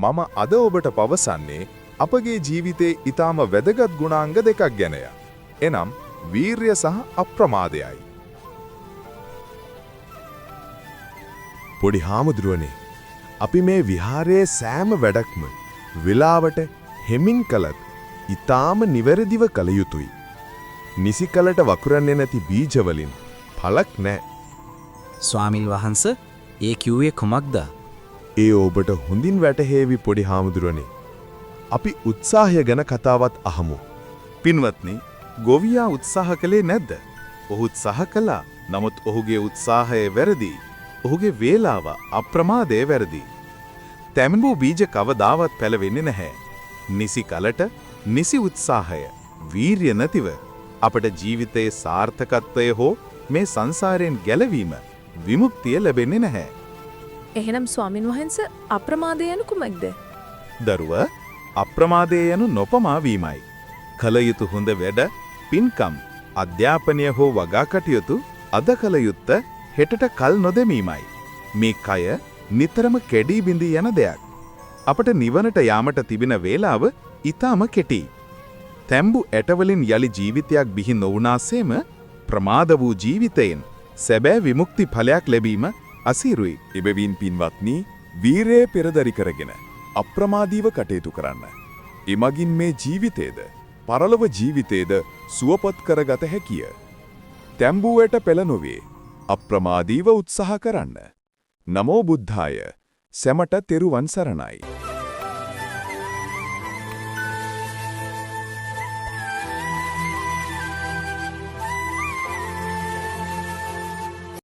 මම අද ඔබට පවසන්නේ අපගේ ජීවිතයේ ඊටාම වැදගත් ගුණාංග දෙකක් ගැනය. එනම් වීරිය සහ අප්‍රමාදයයි. පොඩි හාමුදුරුවනේ, අපි මේ විහාරයේ සෑම වැඩක්ම වෙලාවට හෙමින් කළත් ඊටාම නිවැරදිව කළ යුතුයි. නිසි කලට වකුරන්නේ නැති බීජ වලින් පළක් නැහැ. ස්වාමින් වහන්සේ, ඒ කිව්වේ කුමක්ද? ඒ ඔබට හොඳින් වැටහෙවි පොඩි හාමුදුරුවනේ. අපි උත්සාහය ගැන කතාවත් අහමු. පින්වත්නි, ගොවියා උත්සාහ කළේ නැද්ද? ඔහු උත්සාහ කළා. නමුත් ඔහුගේ උත්සාහය වැරදි. ඔහුගේ වේලාව අප්‍රමාදයේ වැරදි. තැඹු බීජ කවදාවත් පැලවෙන්නේ නැහැ. නිසි කලට නිසි උත්සාහය, වීරිය නැතිව අපට ජීවිතයේ සාර්ථකත්වය හෝ මේ සංසාරයෙන් ගැලවීම, විමුක්තිය ලැබෙන්නේ නැහැ. එහෙනම් ස්වාමින් වහන්සේ, අප්‍රමාදය යනු කුමක්ද? දරුව, අප්‍රමාදය යනු නොපමා වීමයි. කල යුතු හොඳ වැඩ, පින්කම්, අධ්‍යාපනය හෝ වගා කටයුතු අද කල යුත්ත හෙටට කල් නොදෙමීමයි. මේ කය නිතරම කැඩී බිඳී යන දෙයක්. අපට නිවනට යාමට තිබෙන වේලාව ඊටම කෙටි. තැඹු ඇටවලින් යලි ජීවිතයක් බිහි නොවුනාසේම ප්‍රමාද වූ ජීවිතයෙන් සැබෑ විමුක්ති ඵලයක් ලැබීම අසීරුයි. එබැවින් පින්වත්නි, වීරයේ පෙරදරි කරගෙන අප්‍රමාදීව කටයුතු කරන්න. එමගින් මේ ජීවිතේද පරලොව ජීවිතේද සුවපත් කරගත හැකිය. තැඹුවට පෙළ නොවේ. අප්‍රමාදීව උත්සාහ කරන්න. නමෝ බුද්ධාය. සැමට තෙරුවන් සරණයි.